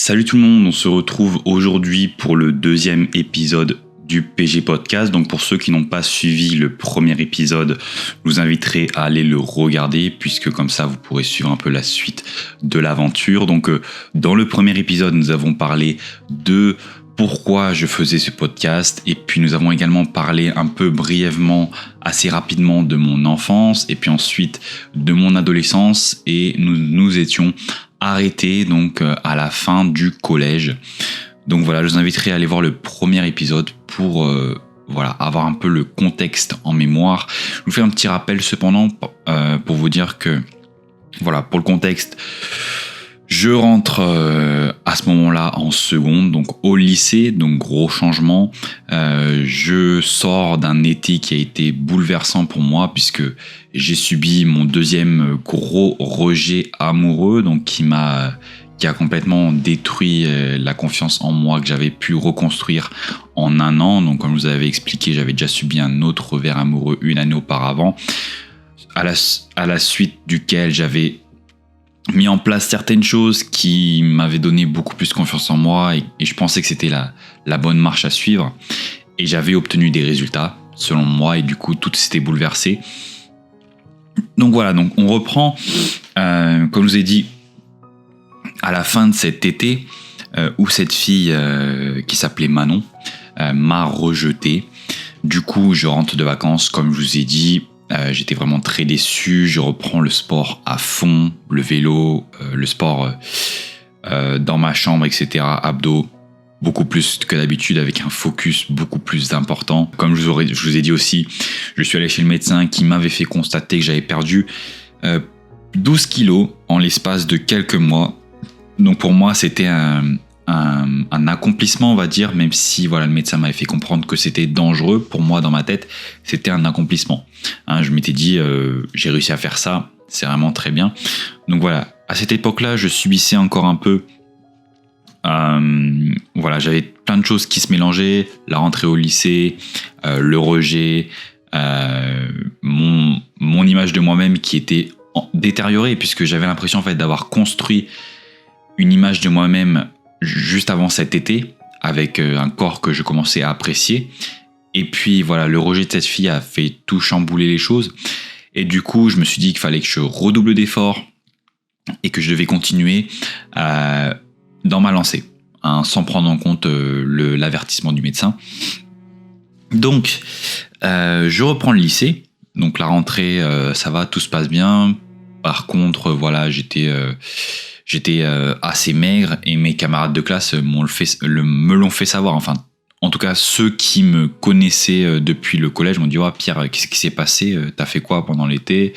Salut tout le monde, on se retrouve aujourd'hui pour le deuxième épisode du PG Podcast. Donc pour ceux qui n'ont pas suivi le premier épisode, je vous inviterai à aller le regarder puisque comme ça vous pourrez suivre un peu la suite de l'aventure. Donc dans le premier épisode, nous avons parlé de pourquoi je faisais ce podcast et puis nous avons également parlé un peu brièvement, assez rapidement de mon enfance et puis ensuite de mon adolescence et nous étions arrêtés donc à la fin du collège. Donc voilà, je vous inviterai à aller voir le premier épisode pour avoir un peu le contexte en mémoire. Je vous fais un petit rappel cependant pour vous dire que voilà, pour le contexte, je rentre à ce moment-là en seconde, donc au lycée, donc gros changement. Je sors d'un été qui a été bouleversant pour moi puisque j'ai subi mon deuxième gros rejet amoureux, donc qui a complètement détruit la confiance en moi que j'avais pu reconstruire en un an. Donc comme je vous avais expliqué, j'avais déjà subi un autre revers amoureux une année auparavant, à la suite duquel j'avais mis en place certaines choses qui m'avaient donné beaucoup plus confiance en moi et je pensais que c'était la bonne marche à suivre et j'avais obtenu des résultats selon moi et du coup tout s'était bouleversé. Donc voilà, donc on reprend comme je vous ai dit à la fin de cet été où cette fille qui s'appelait Manon m'a rejeté. Du coup je rentre de vacances comme je vous ai dit. J'étais vraiment très déçu, je reprends le sport à fond, le vélo, le sport dans ma chambre, etc. Abdos, beaucoup plus que d'habitude avec un focus beaucoup plus important. Comme je vous ai dit aussi, je suis allé chez le médecin qui m'avait fait constater que j'avais perdu 12 kilos en l'espace de quelques mois. Donc pour moi c'était un accomplissement on va dire, même si voilà, le médecin m'avait fait comprendre que c'était dangereux, pour moi dans ma tête c'était un accomplissement. Je m'étais dit j'ai réussi à faire ça, c'est vraiment très bien. Donc voilà, à cette époque-là je subissais encore un peu, j'avais plein de choses qui se mélangeaient, la rentrée au lycée, le rejet, mon image de moi-même qui était détériorée puisque j'avais l'impression en fait d'avoir construit une image de moi-même juste avant cet été, avec un corps que je commençais à apprécier. Et puis voilà, le rejet de cette fille a fait tout chambouler les choses. Et du coup, je me suis dit qu'il fallait que je redouble d'efforts et que je devais continuer dans ma lancée, sans prendre en compte l'avertissement du médecin. Donc, je reprends le lycée. Donc la rentrée, ça va, tout se passe bien. Par contre, voilà, j'étais assez maigre et mes camarades de classe me l'ont fait savoir. Enfin, en tout cas, ceux qui me connaissaient depuis le collège m'ont dit « Ouais, Pierre, qu'est-ce qui s'est passé ? T'as fait quoi pendant l'été ?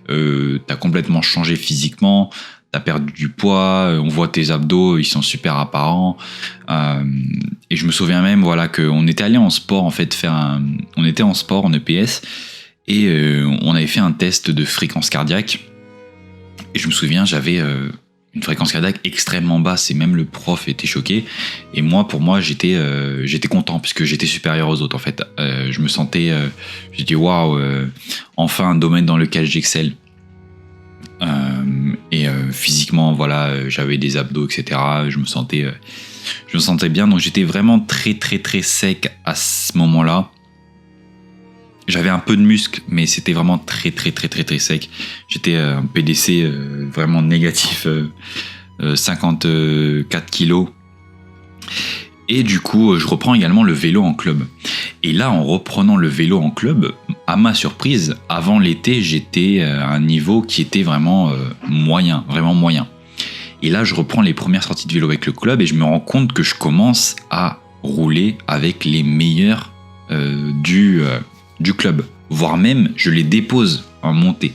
T'as complètement changé physiquement, t'as perdu du poids, on voit tes abdos, ils sont super apparents. » Et je me souviens même voilà, qu'on était allé en sport, en fait, on était en sport, en EPS, et on avait fait un test de fréquence cardiaque. Et je me souviens, j'avais une fréquence cardiaque extrêmement basse et même le prof était choqué. Et pour moi, j'étais content puisque j'étais supérieur aux autres en fait. Je me sentais, j'ai dit waouh, enfin un domaine dans lequel j'excelle. Et physiquement, voilà, j'avais des abdos, etc. Je me sentais bien. Donc j'étais vraiment très très très sec à ce moment-là. J'avais un peu de muscle, mais c'était vraiment très très très très très sec. J'étais un PDC vraiment négatif, 54 kilos. Et du coup, je reprends également le vélo en club. Et là, en reprenant le vélo en club, à ma surprise, avant l'été, j'étais à un niveau qui était vraiment moyen, vraiment moyen. Et là, je reprends les premières sorties de vélo avec le club et je me rends compte que je commence à rouler avec les meilleurs du club, voire même je les dépose en montée.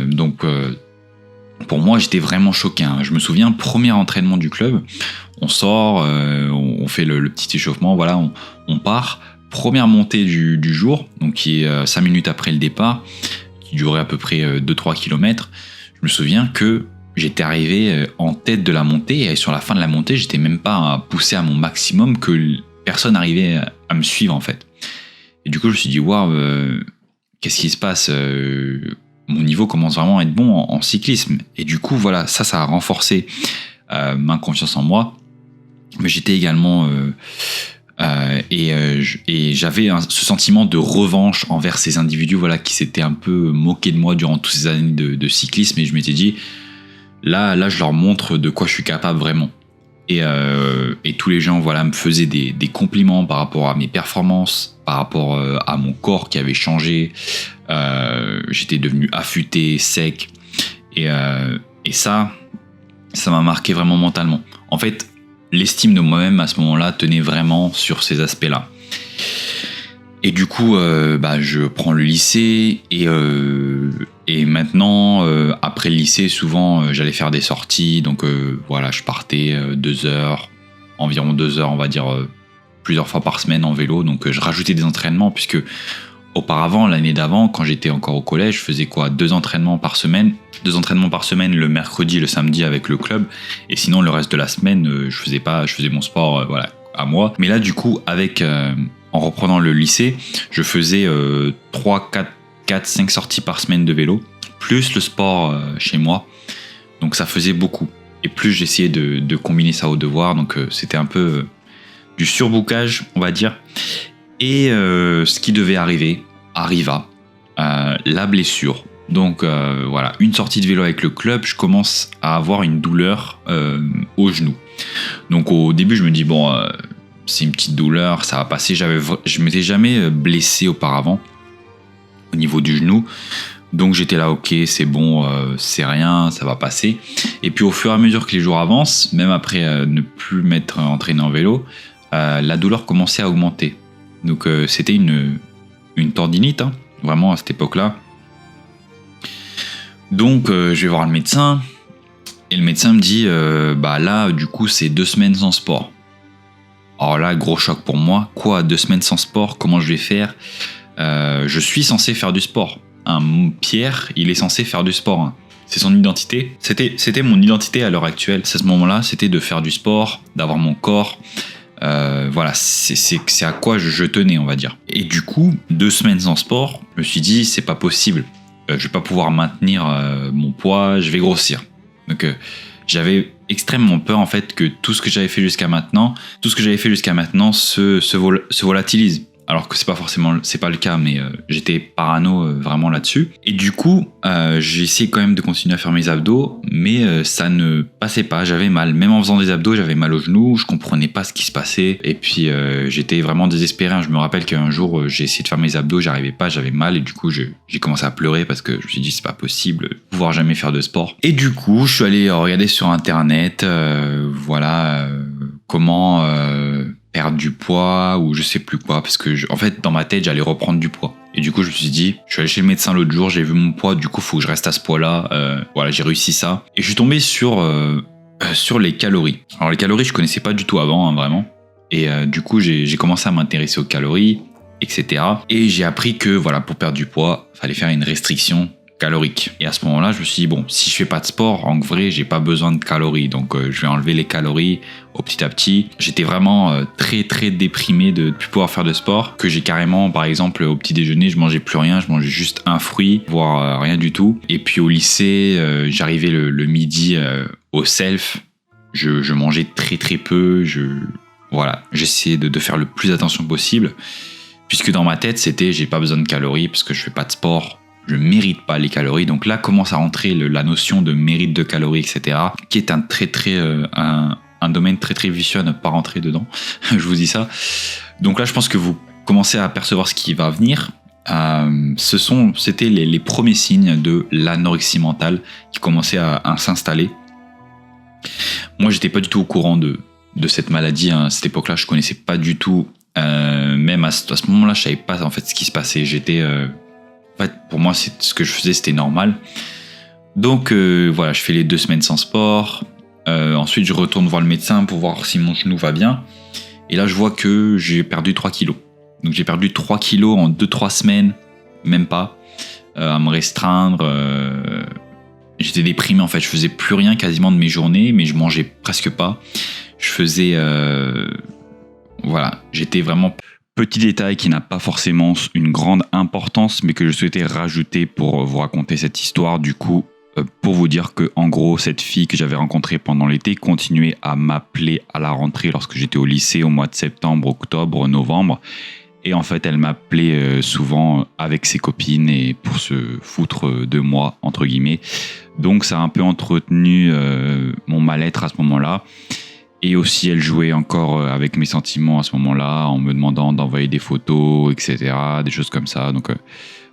Donc pour moi j'étais vraiment choqué. Je me souviens, premier entraînement du club, on sort, on fait le petit échauffement, voilà, on part, première montée du jour, donc qui est 5 minutes après le départ, qui durait à peu près 2-3 km. Je me souviens que j'étais arrivé en tête de la montée et sur la fin de la montée j'étais même pas poussé à mon maximum, que personne n'arrivait à me suivre en fait. Et du coup, je me suis dit, waouh, qu'est-ce qui se passe ? Mon niveau commence vraiment à être bon en cyclisme. Et du coup, voilà, ça a renforcé ma confiance en moi. Mais j'étais également... et j'avais ce sentiment de revanche envers ces individus qui s'étaient un peu moqués de moi durant toutes ces années de cyclisme. Et je m'étais dit, là, je leur montre de quoi je suis capable vraiment. Et tous les gens me faisaient des compliments par rapport à mes performances, par rapport à mon corps qui avait changé. J'étais devenu affûté, sec. Et ça m'a marqué vraiment mentalement. En fait, l'estime de moi-même à ce moment-là tenait vraiment sur ces aspects-là. Et du coup, je prends le lycée et maintenant, après le lycée, souvent, j'allais faire des sorties. Donc je partais environ 2 heures, on va dire, plusieurs fois par semaine en vélo. Donc je rajoutais des entraînements puisque auparavant, l'année d'avant, quand j'étais encore au collège, je faisais 2 entraînements par semaine. 2 entraînements par semaine le mercredi et le samedi avec le club. Et sinon, le reste de la semaine, je faisais mon sport à moi. Mais là, du coup, en reprenant le lycée, je faisais 3, 4, 5 sorties par semaine de vélo, plus le sport chez moi. Donc ça faisait beaucoup. Et plus j'essayais de combiner ça au devoir. Donc c'était un peu du surbookage, on va dire. Et ce qui devait arriver arriva, la blessure. Donc une sortie de vélo avec le club, je commence à avoir une douleur au genou. Donc au début, je me dis, c'est une petite douleur, ça va passer. Je m'étais jamais blessé auparavant au niveau du genou. Donc j'étais là, ok, c'est bon, c'est rien, ça va passer. Et puis au fur et à mesure que les jours avancent, même après ne plus m'être entraîné en vélo, la douleur commençait à augmenter. Donc c'était une tendinite, vraiment à cette époque-là. Donc je vais voir le médecin, et le médecin me dit, là, du coup, c'est 2 semaines sans sport. Alors là, gros choc pour moi. Quoi, 2 semaines sans sport? Comment je vais faire? Je suis censé faire du sport. Pierre, il est censé faire du sport. C'est son identité. C'était mon identité à l'heure actuelle. À ce moment-là, c'était de faire du sport, d'avoir mon corps. C'est à quoi je tenais, on va dire. Et du coup, 2 semaines sans sport, je me suis dit, c'est pas possible. Je vais pas pouvoir maintenir mon poids, je vais grossir. Donc j'avais extrêmement peur en fait que tout ce que j'avais fait jusqu'à maintenant se volatilise. Alors que c'est pas le cas, mais j'étais parano vraiment là-dessus. Et du coup, j'ai essayé quand même de continuer à faire mes abdos, mais ça ne passait pas, j'avais mal. Même en faisant des abdos, j'avais mal au genou, je comprenais pas ce qui se passait. Et puis j'étais vraiment désespéré. Je me rappelle qu'un jour, j'ai essayé de faire mes abdos, j'arrivais pas, j'avais mal. Et du coup, j'ai commencé à pleurer parce que je me suis dit, c'est pas possible de pouvoir jamais faire de sport. Et du coup, je suis allé regarder sur Internet, comment... perdre du poids ou je sais plus quoi, parce que en fait dans ma tête j'allais reprendre du poids, et du coup je me suis dit, je suis allé chez le médecin l'autre jour, j'ai vu mon poids, du coup faut que je reste à ce poids là, j'ai réussi ça, et je suis tombé sur les calories. Alors les calories je connaissais pas du tout avant, vraiment, et du coup j'ai commencé à m'intéresser aux calories, etc. Et j'ai appris que pour perdre du poids fallait faire une restriction calorique. Et à ce moment-là, je me suis dit, si je fais pas de sport, en vrai, j'ai pas besoin de calories. Donc, je vais enlever les calories petit à petit. J'étais vraiment très, très déprimé de ne plus pouvoir faire de sport. Que j'ai carrément, par exemple, au petit déjeuner, je mangeais plus rien. Je mangeais juste un fruit, voire rien du tout. Et puis au lycée, j'arrivais le midi au self. Je mangeais très, très peu. J'essayais de faire le plus attention possible. Puisque dans ma tête, c'était, j'ai pas besoin de calories parce que je fais pas de sport. Je mérite pas les calories. Donc là commence à rentrer la notion de mérite de calories, etc. qui est un domaine très très vicieux à ne pas rentrer dedans. Je vous dis ça. Donc là je pense que vous commencez à apercevoir ce qui va venir. C'était les premiers signes de l'anorexie mentale qui commençaient à s'installer. Moi j'étais pas du tout au courant de cette maladie. À cette époque-là je connaissais pas du tout. Même à ce moment-là je savais pas en fait ce qui se passait. En fait, pour moi, ce que je faisais, c'était normal. Donc, je fais les 2 semaines sans sport. Ensuite, je retourne voir le médecin pour voir si mon genou va bien. Et là, je vois que j'ai perdu 3 kilos. Donc, j'ai perdu 3 kilos en 2-3 semaines, même pas, à me restreindre. J'étais déprimé, en fait. Je faisais plus rien quasiment de mes journées, mais je mangeais presque pas. Je faisais... j'étais vraiment... Petit détail qui n'a pas forcément une grande importance, mais que je souhaitais rajouter pour vous raconter cette histoire. Du coup, pour vous dire que, en gros, cette fille que j'avais rencontrée pendant l'été continuait à m'appeler à la rentrée lorsque j'étais au lycée au mois de septembre, octobre, novembre. Et en fait, elle m'appelait souvent avec ses copines et pour se foutre de moi, entre guillemets. Donc, ça a un peu entretenu mon mal-être à ce moment-là. Et aussi, elle jouait encore avec mes sentiments à ce moment-là, en me demandant d'envoyer des photos, etc., des choses comme ça. Donc,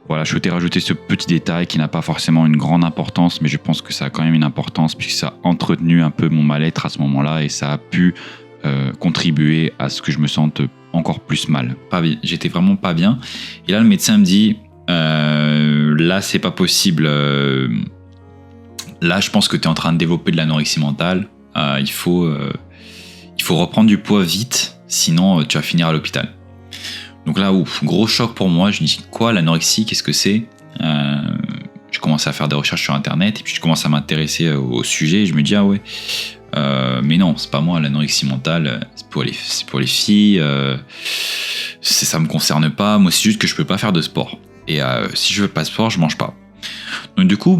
voilà, je souhaitais rajouter ce petit détail qui n'a pas forcément une grande importance, mais je pense que ça a quand même une importance, puisque ça a entretenu un peu mon mal-être à ce moment-là, et ça a pu contribuer à ce que je me sente encore plus mal. Pas bien. J'étais vraiment pas bien. Et là, le médecin me dit, là, c'est pas possible. Là, je pense que tu es en train de développer de l'anorexie mentale. Il faut reprendre du poids vite, sinon tu vas finir à l'hôpital. Donc là, gros choc pour moi. Je dis quoi, l'anorexie, qu'est-ce que c'est? Je commence à faire des recherches sur internet et puis je commence à m'intéresser au sujet et je me dis ah ouais, mais non, c'est pas moi, l'anorexie mentale, c'est pour les filles, ça me concerne pas. Moi, c'est juste que je peux pas faire de sport. Et si je veux pas de sport, je mange pas. Donc du coup,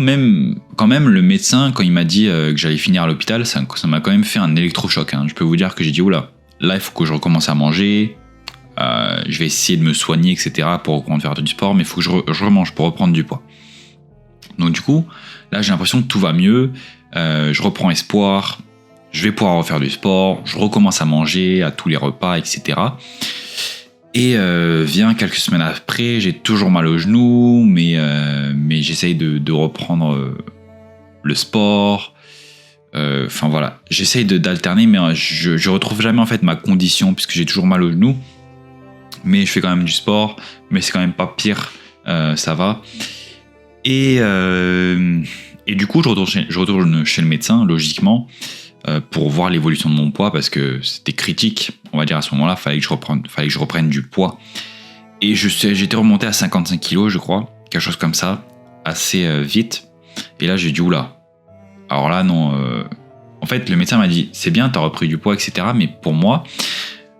quand même, le médecin, quand il m'a dit que j'allais finir à l'hôpital, ça m'a quand même fait un électrochoc. Je peux vous dire que j'ai dit, oula, là, il faut que je recommence à manger, je vais essayer de me soigner, etc. pour reprendre faire du sport, mais il faut que je remange pour reprendre du poids. Donc du coup, là, j'ai l'impression que tout va mieux, je reprends espoir, je vais pouvoir refaire du sport, je recommence à manger à tous les repas, etc. Et vient quelques semaines après, j'ai toujours mal au genou, mais j'essaye de reprendre le sport. Enfin voilà, j'essaye d'alterner, mais je retrouve jamais en fait ma condition puisque j'ai toujours mal au genou. Mais je fais quand même du sport, mais c'est quand même pas pire, ça va. Et du coup, je retourne chez le médecin, logiquement, pour voir l'évolution de mon poids parce que c'était critique, on va dire à ce moment-là, fallait que je reprenne du poids. Et j'étais remonté à 55 kilos, je crois, quelque chose comme ça, assez vite. Et là, j'ai dit oula. Alors là, non. En fait, le médecin m'a dit c'est bien, t'as repris du poids, etc. Mais pour moi,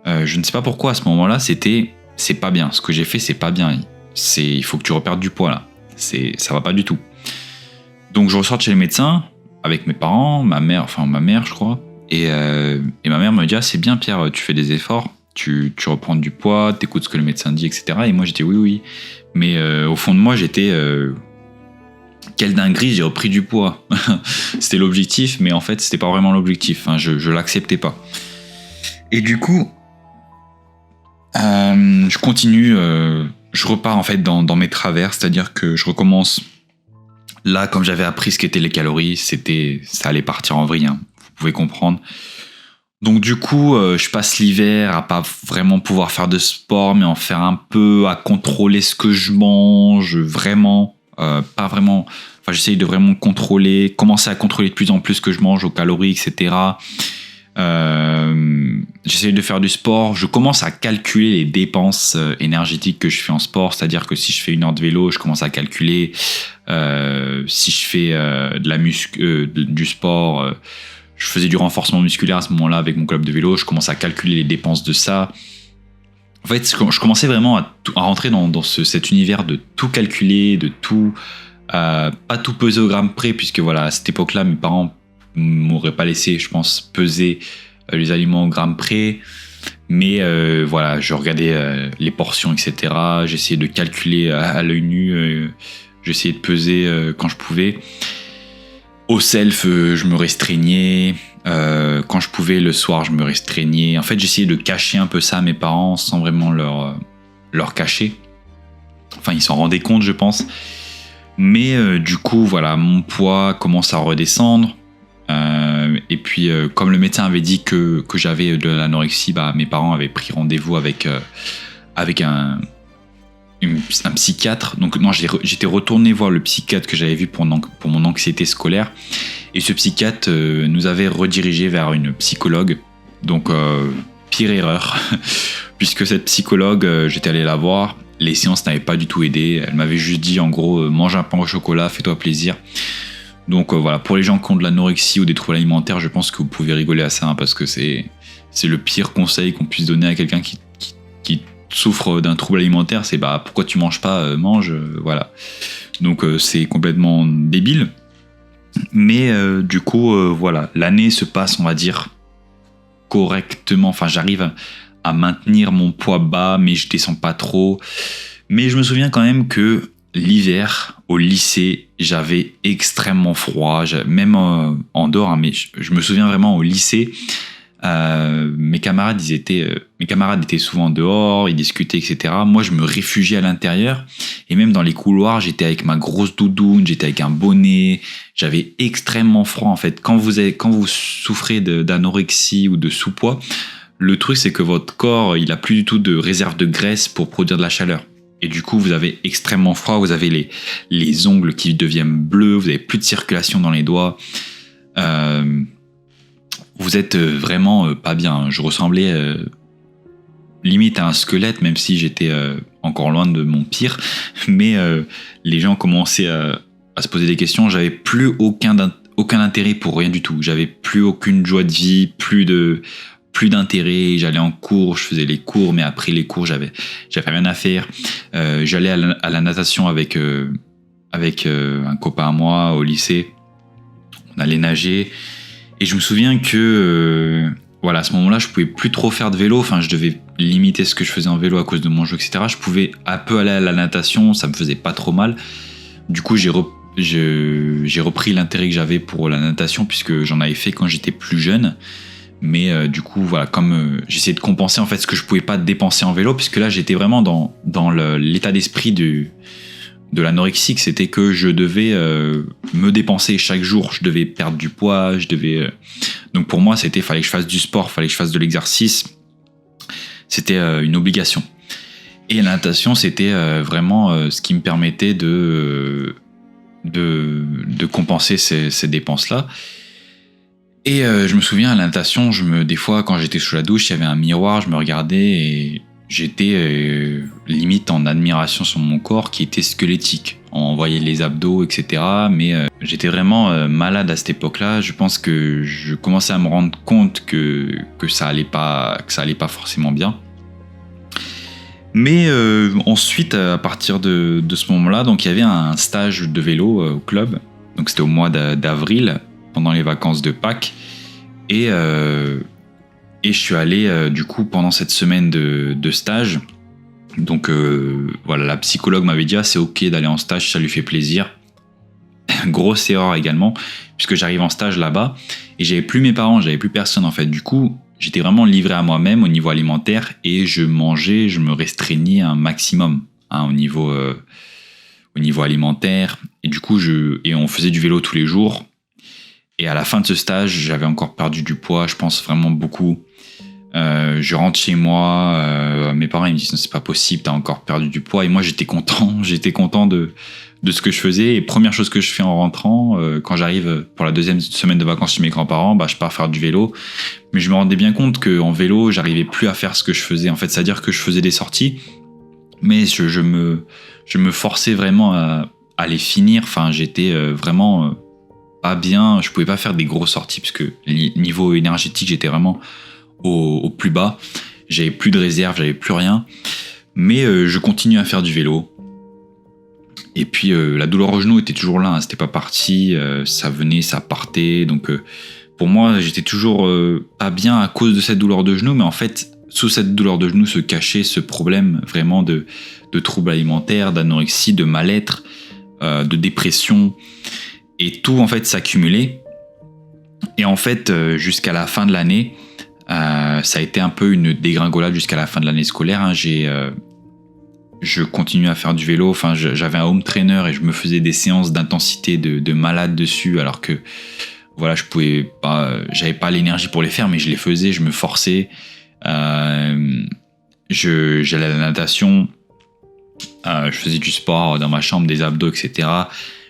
je ne sais pas pourquoi à ce moment-là, c'est pas bien. Ce que j'ai fait, c'est pas bien. Il faut que tu reperdes du poids là. Ça va pas du tout. Donc je ressors chez le médecin avec mes parents, ma mère je crois, et ma mère me dit ah c'est bien Pierre, tu fais des efforts, tu reprends du poids, t'écoutes ce que le médecin dit, etc. Et moi j'étais oui, mais au fond de moi j'étais quelle dinguerie, j'ai repris du poids. C'était l'objectif, mais en fait c'était pas vraiment l'objectif, je l'acceptais pas. Et du coup je continue, je repars en fait dans mes travers, c'est-à-dire que je recommence. Là, comme j'avais appris ce qu'étaient les calories, ça allait partir en vrille, vous pouvez comprendre. Donc du coup, je passe l'hiver à pas vraiment pouvoir faire de sport, mais en faire un peu, à contrôler ce que je mange, vraiment, pas vraiment. Enfin, j'essaye de vraiment commencer à contrôler de plus en plus ce que je mange aux calories, etc. J'essaye de faire du sport, je commence à calculer les dépenses énergétiques que je fais en sport, c'est-à-dire que si je fais 1 heure de vélo, je commence à calculer si je fais du sport, je faisais du renforcement musculaire à ce moment-là avec mon club de vélo, je commence à calculer les dépenses de ça. En fait, je commençais vraiment à rentrer dans cet univers de tout calculer, de tout, pas tout peser au gramme près, puisque voilà, à cette époque-là, mes parents m'auraient pas laissé, je pense, peser les aliments au gramme près. Mais voilà, je regardais les portions, etc. J'essayais de calculer à l'œil nu, j'essayais de peser quand je pouvais. Au self, je me restreignais. Quand je pouvais, le soir, je me restreignais. En fait, j'essayais de cacher un peu ça à mes parents sans vraiment leur cacher. Enfin, ils s'en rendaient compte, je pense. Mais du coup, voilà, mon poids commence à redescendre. Et puis, comme le médecin avait dit que j'avais de l'anorexie, mes parents avaient pris rendez-vous avec un psychiatre. Donc non, j'étais retourné voir le psychiatre que j'avais vu pour mon anxiété scolaire. Et ce psychiatre nous avait redirigé vers une psychologue. Donc, pire erreur. Puisque cette psychologue, j'étais allé la voir. Les séances n'avaient pas du tout aidé. Elle m'avait juste dit, en gros, mange un pain au chocolat, fais-toi plaisir. Donc voilà, pour les gens qui ont de l'anorexie ou des troubles alimentaires, je pense que vous pouvez rigoler à ça, parce que c'est le pire conseil qu'on puisse donner à quelqu'un qui souffre d'un trouble alimentaire, c'est pourquoi tu manges pas, mange, voilà. Donc c'est complètement débile. Mais du coup, voilà, l'année se passe, on va dire, correctement. Enfin, j'arrive à maintenir mon poids bas, mais je descends pas trop. Mais je me souviens quand même que l'hiver, au lycée, j'avais extrêmement froid, même en dehors, hein, mais je me souviens vraiment au lycée, mes camarades étaient souvent dehors, ils discutaient, etc. Moi, je me réfugiais à l'intérieur, et même dans les couloirs, j'étais avec ma grosse doudoune, j'étais avec un bonnet, j'avais extrêmement froid en fait. Quand vous souffrez d'anorexie ou de sous-poids, le truc c'est que votre corps, il a plus du tout de réserve de graisse pour produire de la chaleur. Et du coup, vous avez extrêmement froid, vous avez les ongles qui deviennent bleus, vous avez plus de circulation dans les doigts. Vous êtes vraiment pas bien. Je ressemblais limite à un squelette, même si j'étais encore loin de mon pire. Mais les gens commençaient à se poser des questions. J'avais plus aucun intérêt pour rien du tout. J'avais plus aucune joie de vie, plus d'intérêt. J'allais en cours, je faisais les cours, mais après les cours, j'avais rien à faire. J'allais à la natation avec un copain à moi au lycée. On allait nager. Et je me souviens que voilà, à ce moment-là, je pouvais plus trop faire de vélo. Enfin, je devais limiter ce que je faisais en vélo à cause de mon jeu, etc. Je pouvais un peu aller à la natation, ça me faisait pas trop mal. Du coup, j'ai repris l'intérêt que j'avais pour la natation puisque j'en avais fait quand j'étais plus jeune. Mais du coup, voilà, comme j'essayais de compenser en fait ce que je pouvais pas dépenser en vélo, puisque là, j'étais vraiment dans l'état d'esprit de l'anorexie, c'était que je devais me dépenser chaque jour, je devais perdre du poids, donc pour moi fallait que je fasse du sport, fallait que je fasse de l'exercice, c'était une obligation. Et la natation, c'était vraiment ce qui me permettait de compenser ces dépenses-là. Et je me souviens à la natation, des fois quand j'étais sous la douche, il y avait un miroir, je me regardais et j'étais limite en admiration sur mon corps qui était squelettique. On voyait les abdos, etc. Mais j'étais vraiment malade à cette époque-là. Je pense que je commençais à me rendre compte que ça allait pas forcément bien. Mais ensuite, à partir de ce moment-là, donc il y avait un stage de vélo au club. Donc c'était au mois d'avril, pendant les vacances de Pâques. Et je suis allé du coup pendant cette semaine de stage. Donc voilà, la psychologue m'avait dit c'est ok d'aller en stage, ça lui fait plaisir. Grosse erreur également, puisque j'arrive en stage là-bas et j'avais plus mes parents, j'avais plus personne en fait. Du coup, j'étais vraiment livré à moi-même au niveau alimentaire et je me restreignais un maximum au niveau alimentaire. Et du coup, on faisait du vélo tous les jours. Et à la fin de ce stage, j'avais encore perdu du poids, je pense vraiment beaucoup. Je rentre chez moi, mes parents ils me disent c'est pas possible, t'as encore perdu du poids. Et moi j'étais content de ce que je faisais. Et première chose que je fais en rentrant, quand j'arrive pour la deuxième semaine de vacances chez mes grands-parents, je pars faire du vélo. Mais je me rendais bien compte qu'en vélo, j'arrivais plus à faire ce que je faisais. En fait, c'est-à-dire que je faisais des sorties, mais je me forçais vraiment à les finir. Enfin, j'étais vraiment pas bien. Je pouvais pas faire des grosses sorties parce que niveau énergétique, j'étais vraiment au plus bas. J'avais plus de réserve, j'avais plus rien. Mais je continuais à faire du vélo. Et puis la douleur au genou était toujours là, hein, c'était pas parti, ça venait, ça partait. Donc pour moi, j'étais toujours pas bien à cause de cette douleur de genou. Mais en fait, sous cette douleur de genou se cachait ce problème vraiment de troubles alimentaires, d'anorexie, de mal-être, de dépression. Et tout en fait s'accumulait. Et en fait, jusqu'à la fin de l'année, ça a été un peu une dégringolade jusqu'à la fin de l'année scolaire. Hein. Je continuais à faire du vélo. Enfin, j'avais un home trainer et je me faisais des séances d'intensité de malade dessus, alors que voilà, j'avais pas l'énergie pour les faire, mais je les faisais, je me forçais. J'allais à la natation, je faisais du sport dans ma chambre, des abdos, etc.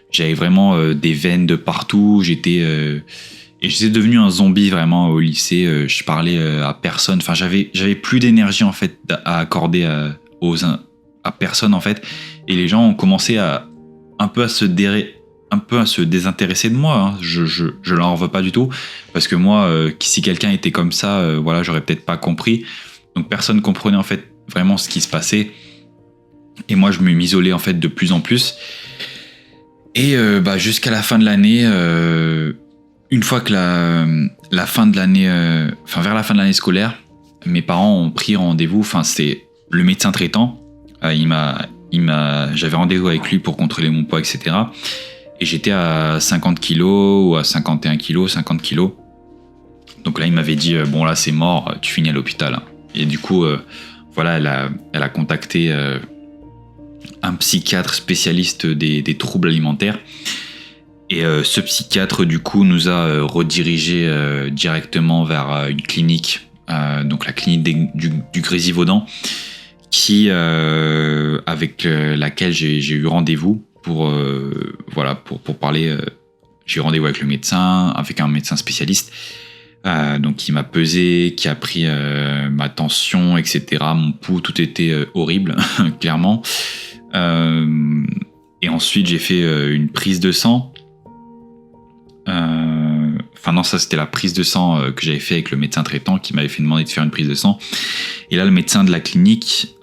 J'avais vraiment des veines de partout. Et j'étais devenu un zombie vraiment au lycée. Je parlais à personne. Enfin, j'avais plus d'énergie en fait à accorder à personne en fait. Et les gens ont commencé un peu à se désintéresser de moi. Hein. Je leur en veux pas du tout parce que moi, si quelqu'un était comme ça, voilà, j'aurais peut-être pas compris. Donc personne comprenait en fait vraiment ce qui se passait. Et moi, je m'isolais en fait de plus en plus. Et jusqu'à la fin de l'année, une fois que la fin de l'année, vers la fin de l'année scolaire, mes parents ont pris rendez-vous. Enfin, c'était le médecin traitant. J'avais rendez-vous avec lui pour contrôler mon poids, etc. Et j'étais à 50 kilos ou à 51 kilos, 50 kilos. Donc là, il m'avait dit bon là c'est mort, tu finis à l'hôpital. Et du coup, elle a contacté un psychiatre spécialiste des troubles alimentaires. Et ce psychiatre du coup nous a redirigé directement vers une clinique, donc la clinique du Grésivaudan, avec laquelle j'ai eu rendez-vous pour parler. J'ai eu rendez-vous avec le médecin, avec un médecin spécialiste. Donc qui m'a pesé, qui a pris ma tension, etc. Mon pouls, tout était horrible, clairement. Et ensuite j'ai fait une prise de sang. Ça c'était la prise de sang que j'avais fait avec le médecin traitant qui m'avait fait demander de faire une prise de sang. Et là le médecin de la clinique,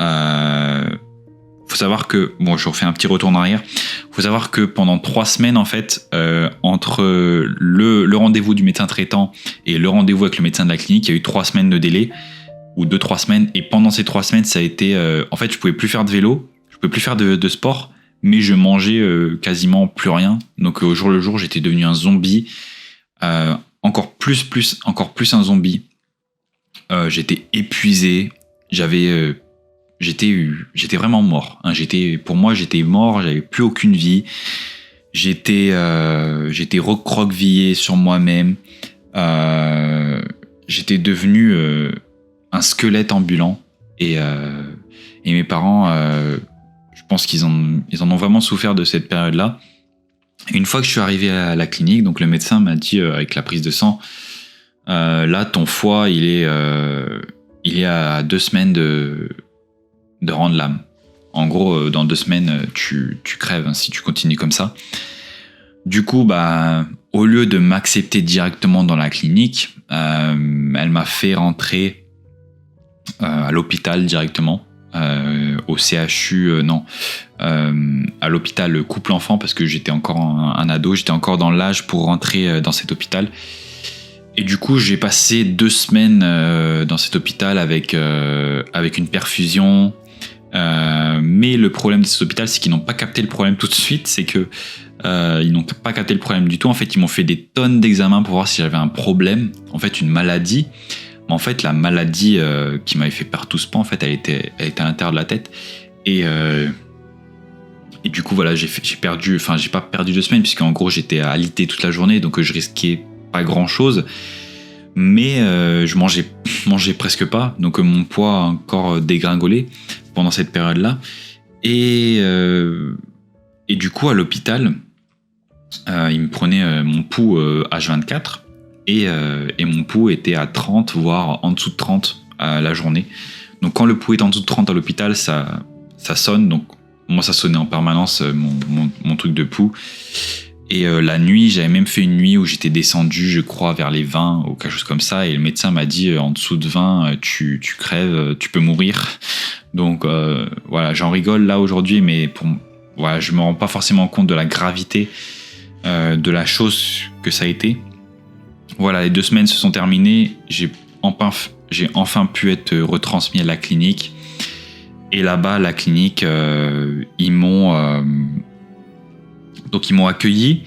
faut savoir que, je refais un petit retour en arrière. Faut savoir que pendant 3 semaines, en fait, entre le rendez-vous du médecin traitant et le rendez-vous avec le médecin de la clinique, il y a eu 3 semaines de délai, ou 2-3 semaines. Et pendant ces 3 semaines, ça a été, en fait, je pouvais plus faire de vélo, je pouvais plus faire de sport, mais je mangeais quasiment plus rien. Donc au jour le jour, j'étais devenu un zombie, encore plus un zombie. J'étais épuisé, j'étais vraiment mort. Pour moi, j'étais mort, j'avais plus aucune vie. J'étais recroquevillé sur moi-même. J'étais devenu un squelette ambulant. Et mes parents, je pense qu'ils en ont vraiment souffert de cette période-là. Et une fois que je suis arrivé à la clinique, donc le médecin m'a dit avec la prise de sang, là ton foie il est à 2 semaines de rendre l'âme. En gros, dans 2 semaines, tu crèves si tu continues comme ça. Du coup, au lieu de m'accepter directement dans la clinique, elle m'a fait rentrer à l'hôpital directement, au CHU, à l'hôpital couple-enfant, parce que j'étais encore un ado, j'étais encore dans l'âge pour rentrer dans cet hôpital. Et du coup, j'ai passé 2 semaines dans cet hôpital avec une perfusion. Mais le problème de cet hôpital, c'est qu'ils n'ont pas capté le problème tout de suite. C'est que ils n'ont pas capté le problème du tout. En fait, ils m'ont fait des tonnes d'examens pour voir si j'avais un problème, en fait, une maladie. Mais en fait, la maladie qui m'avait fait perdre tout ce pan, en fait, elle était à l'intérieur de la tête. Et du coup, voilà, j'ai pas perdu 2 semaines, puisqu'en gros, j'étais alité toute la journée, donc je risquais pas grand chose. Mais je mangeais presque pas, donc mon poids a encore dégringolé pendant cette période-là. Et du coup, à l'hôpital, il me prenait mon pouls H24 et mon pouls était à 30, voire en dessous de 30 à la journée. Donc quand le pouls est en dessous de 30 à l'hôpital, ça sonne. Donc moi, ça sonnait en permanence mon truc de pouls. Et la nuit, j'avais même fait une nuit où j'étais descendu, je crois, vers les 20 ou quelque chose comme ça. Et le médecin m'a dit, en dessous de 20, tu crèves, tu peux mourir. Donc voilà, j'en rigole là aujourd'hui, mais je me rends pas forcément compte de la gravité de la chose que ça a été. Voilà, les 2 semaines se sont terminées. J'ai enfin pu être retransmis à la clinique. Et là-bas, la clinique, ils m'ont accueilli.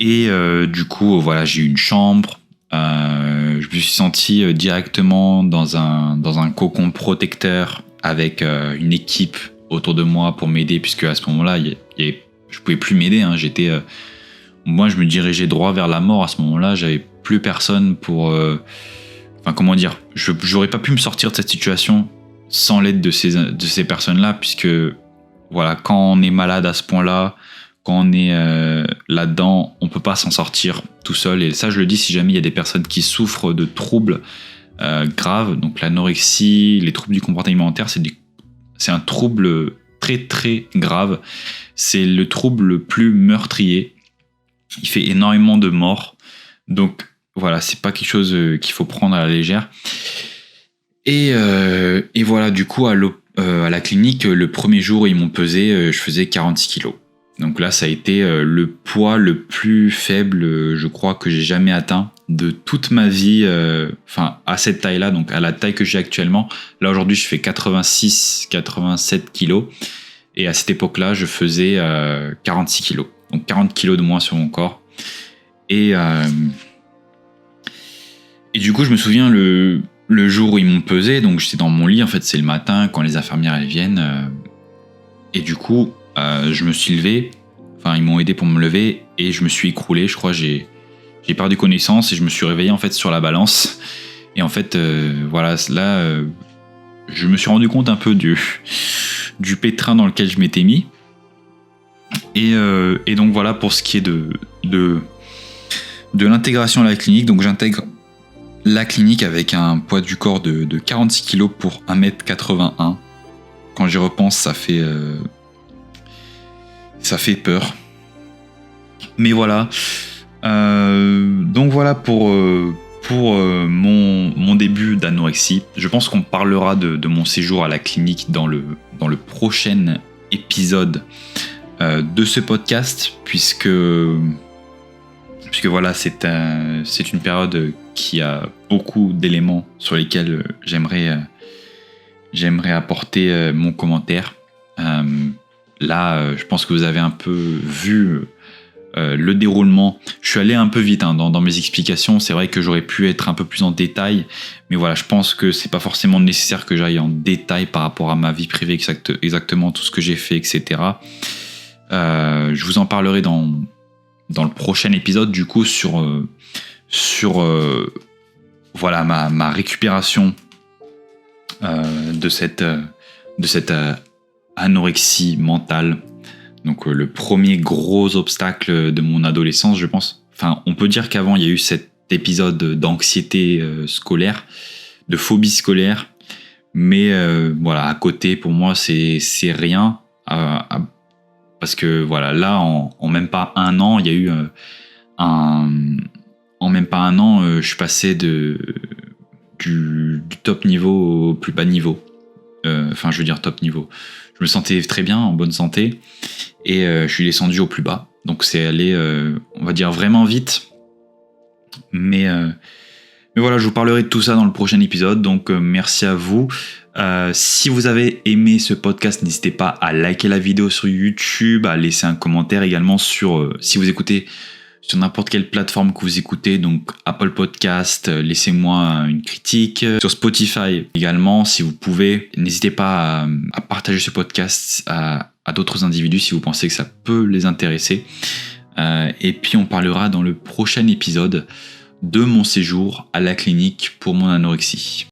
Et du coup, voilà, j'ai eu une chambre. Je me suis senti directement dans un cocon protecteur avec une équipe autour de moi pour m'aider, puisque à ce moment-là, je pouvais plus m'aider. Moi, je me dirigeais droit vers la mort. À ce moment-là, j'avais plus personne pour. J'aurais pas pu me sortir de cette situation sans l'aide de ces personnes-là, puisque voilà, quand on est malade à ce point-là, quand on est là-dedans, on peut pas s'en sortir tout seul. Et ça, je le dis si jamais il y a des personnes qui souffrent de troubles graves, donc l'anorexie, les troubles du comportement alimentaire, c'est un trouble très très grave. C'est le trouble le plus meurtrier. Il fait énormément de morts. Donc voilà, c'est pas quelque chose qu'il faut prendre à la légère. Et voilà, du coup, à la clinique, le premier jour où ils m'ont pesé, je faisais 46 kilos. Donc là, ça a été le poids le plus faible, je crois, que j'ai jamais atteint de toute ma vie, à cette taille-là, donc à la taille que j'ai actuellement. Là, aujourd'hui, je fais 86-87 kilos. Et à cette époque-là, je faisais 46 kilos. Donc 40 kilos de moins sur mon corps. Et du coup, je me souviens le jour où ils m'ont pesé, donc j'étais dans mon lit, en fait, c'est le matin, quand les infirmières elles viennent. Et du coup, je me suis levé, ils m'ont aidé pour me lever, et je me suis écroulé, je crois, j'ai perdu connaissance, et je me suis réveillé, en fait, sur la balance. Et en fait, je me suis rendu compte un peu du pétrin dans lequel je m'étais mis. Et donc voilà pour ce qui est de l'intégration à la clinique. Donc j'intègre la clinique avec un poids du corps de 46 kg pour 1m81. Quand j'y repense, ça fait peur. Mais voilà. Donc voilà pour mon début d'anorexie. Je pense qu'on parlera de mon séjour à la clinique dans le prochain épisode de ce podcast, puisque voilà, c'est une période qui a beaucoup d'éléments sur lesquels j'aimerais apporter mon commentaire. Là, je pense que vous avez un peu vu le déroulement. Je suis allé un peu vite dans mes explications. C'est vrai que j'aurais pu être un peu plus en détail, mais voilà, je pense que c'est pas forcément nécessaire que j'aille en détail par rapport à ma vie privée, exactement tout ce que j'ai fait, etc. Je vous en parlerai dans le prochain épisode, du coup, sur ma récupération de cette anorexie mentale. Donc le premier gros obstacle de mon adolescence, je pense. On peut dire qu'avant, il y a eu cet épisode d'anxiété scolaire, de phobie scolaire. Mais à côté, pour moi, c'est rien. Parce que voilà, là, en même pas un an, il y a eu en même pas un an, je suis passé du top niveau au plus bas niveau. Je veux dire top niveau. Je me sentais très bien, en bonne santé, et je suis descendu au plus bas. Donc c'est allé, on va dire, vraiment vite. Mais voilà, je vous parlerai de tout ça dans le prochain épisode. Donc merci à vous. Si vous avez aimé ce podcast, n'hésitez pas à liker la vidéo sur YouTube, à laisser un commentaire également sur si vous écoutez sur n'importe quelle plateforme que vous écoutez, donc Apple Podcast, laissez-moi une critique. Sur Spotify également, si vous pouvez, n'hésitez pas à partager ce podcast à d'autres individus si vous pensez que ça peut les intéresser. Et puis on parlera dans le prochain épisode de mon séjour à la clinique pour mon anorexie.